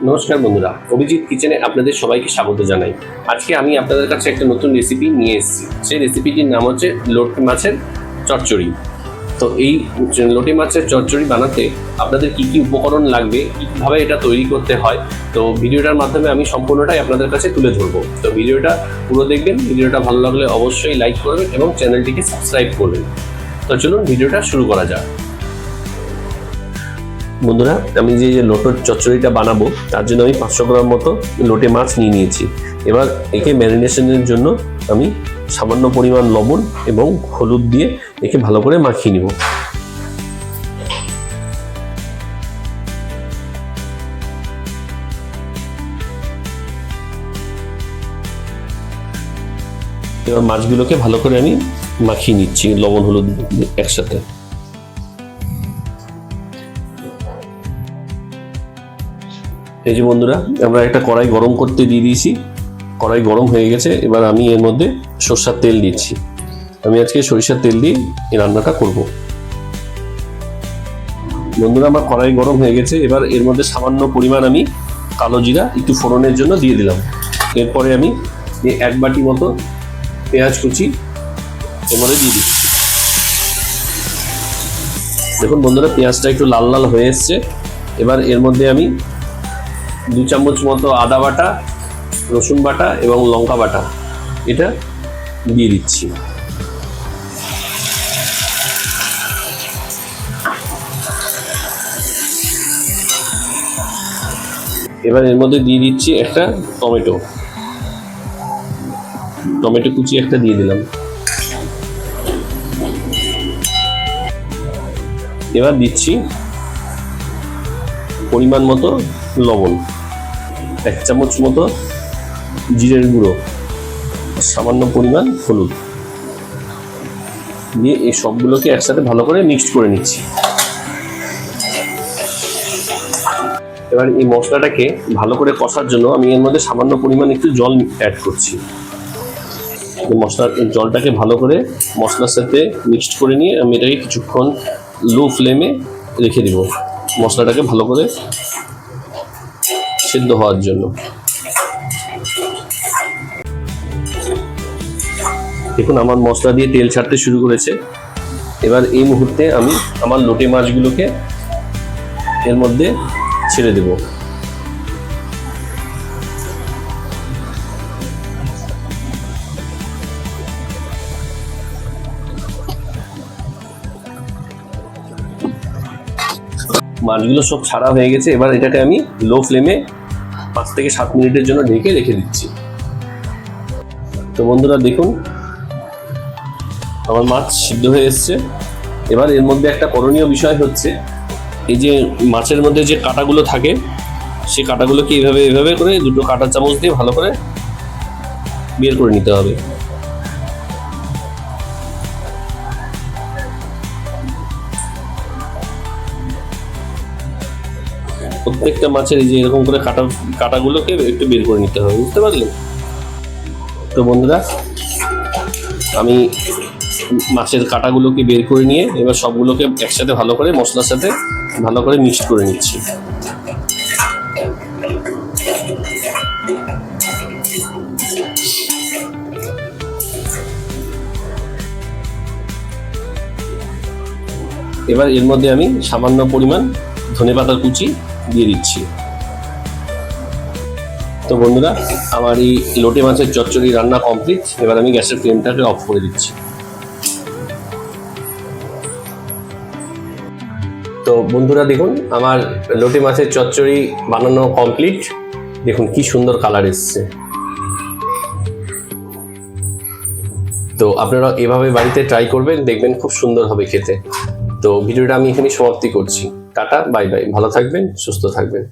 নমস্কার বন্ধুরা, অভিজিৎ কিচেনে আপনাদের সবাইকে স্বাগত জানাই। আজকে আমি আপনাদের কাছে একটা নতুন রেসিপি নিয়ে এসেছি। সেই রেসিপিটির নাম হচ্ছে লোটে মাছের চচ্চড়ি। তো এই লোটে মাছের চচ্চড়ি বানাতে আপনাদের কি কি উপকরণ লাগবে, কীভাবে এটা তৈরি করতে হয়, তো ভিডিওটার মাধ্যমে আমি সম্পূর্ণটাই আপনাদের কাছে তুলে ধরবো। তো ভিডিওটা পুরো দেখবেন। ভিডিওটা ভালো লাগলে অবশ্যই লাইক করবেন এবং চ্যানেলটিকে সাবস্ক্রাইব করবেন। তো চলুন ভিডিওটা শুরু করা যাক। বন্ধুরা, আমি যে লোটের চচ্চড়িটা বানাবো তার জন্য আমি 500 গ্রাম মতো লোটে মাছ নিয়ে নিয়েছি। এবার একে ম্যারিনেশনের জন্য আমি সামান্য পরিমাণ লবণ এবং হলুদ দিয়ে একে ভালো করে মাখিয়ে নিব। এবার মাছগুলোকে ভালো করে আমি মাখিয়ে নিচ্ছি লবণ হলুদ একসাথে। এই যে বন্ধুরা, আমরা একটা কড়াই গরম করতে দিয়ে দিয়েছি। কড়াই গরম হয়ে গেছে। এবার আমি এর মধ্যে সরষের তেল দিচ্ছি। আমি আজকে সরিষার তেল দিয়ে এই রান্নাটা করব। বন্ধুরা, আমার কড়াই গরম হয়ে গেছে। এবার এর মধ্যে সামান্য পরিমাণ আমি কালো জিরা একটু ফোড়নের জন্য দিয়ে দিলাম। এরপরে আমি 1 বাটি মতো পেঁয়াজ কুচি এর মধ্যে দিয়ে দিচ্ছি। দেখুন বন্ধুরা, পেঁয়াজটা একটু লাল লাল হয়ে এসছে। এবার এর মধ্যে আমি 2 চামচ মতো আদা বাটা, রসুন বাটা এবং লঙ্কা বাটা এটা দিয়ে দিচ্ছি। এবার এর মধ্যে দিয়ে দিচ্ছি একটা টমেটো কুচি একটা দিয়ে দিলাম। এবার দিচ্ছি পরিমাণ মতো লবণ, 1 চামচ মতো জিরের গুঁড়ো, সামান্য পরিমাণ হলুদ দিয়ে এই সবগুলোকে একসাথে ভালো করে মিক্সড করে নিচ্ছি। এবার এই মশলাটাকে ভালো করে কষার জন্য আমি এর মধ্যে সামান্য পরিমাণ একটু জল অ্যাড করছি। জলটাকে ভালো করে মশলার সাথে মিক্সড করে নিয়ে আমি এটাকে কিছুক্ষণ লো ফ্লেমে রেখে দিব, মশলাটাকে ভালো করে সিদ্ধ হওয়ার জন্য। দেখুন আমার মশলা দিয়ে তেল ছাড়তে শুরু করেছে। এবার এই মুহূর্তে আমি আমার লোটে মাছগুলোকে এর মধ্যে ছেড়ে দেব। মাছগুলো সব ছাড়া হয়ে গেছে। এবার এটাকে আমি লো ফ্লেমে 5 থেকে 7 মিনিটের জন্য ঢেকে রেখে দিচ্ছি। তো বন্ধুরা দেখুন, আমার মাছ সিদ্ধ হয়ে এসছে। এবার এর মধ্যে একটা করণীয় বিষয় হচ্ছে, এই যে মাছের মধ্যে যে কাঁটাগুলো থাকে সেই কাঁটাগুলোকে এইভাবে করে 2টো কাঁটা চামচ দিয়ে ভালো করে বের করে নিতে হবে। প্রত্যেকটা মাছের এই যে এরকম করে কাঁটাগুলোকে একটু বের করে নিতে হবে, বুঝতে পারলেন? তো বন্ধুরা, আমি মাছের কাঁটাগুলোকে বের করে নিয়ে এবার সবগুলোকে একসাথে ভালো করে মশলার সাথে ভালো করে মিক্স করে নিচ্ছি। এবার এর মধ্যে আমি সামান্য পরিমাণ ধনেপাতার কুচি দিয়ে দিচ্ছি। তো বন্ধুরা, আমার এই লোটে মাছের চচ্চড়ি রান্না কমপ্লিট। এবার আমি গ্যাসের ফ্লেমটাকে অফ করে দিচ্ছি। তো বন্ধুরা দেখুন, আমার লোটে মাছের চচ্চড়ি বানানো কমপ্লিট। দেখুন কি সুন্দর কালার এসছে। তো আপনারা এভাবে বাড়িতে ট্রাই করবেন, দেখবেন খুব সুন্দর হবে খেতে। তো ভিডিওটা আমি এখানে সমাপ্তি করছি। টাটা, বাই বাই, ভালো থাকবেন, সুস্থ থাকবেন।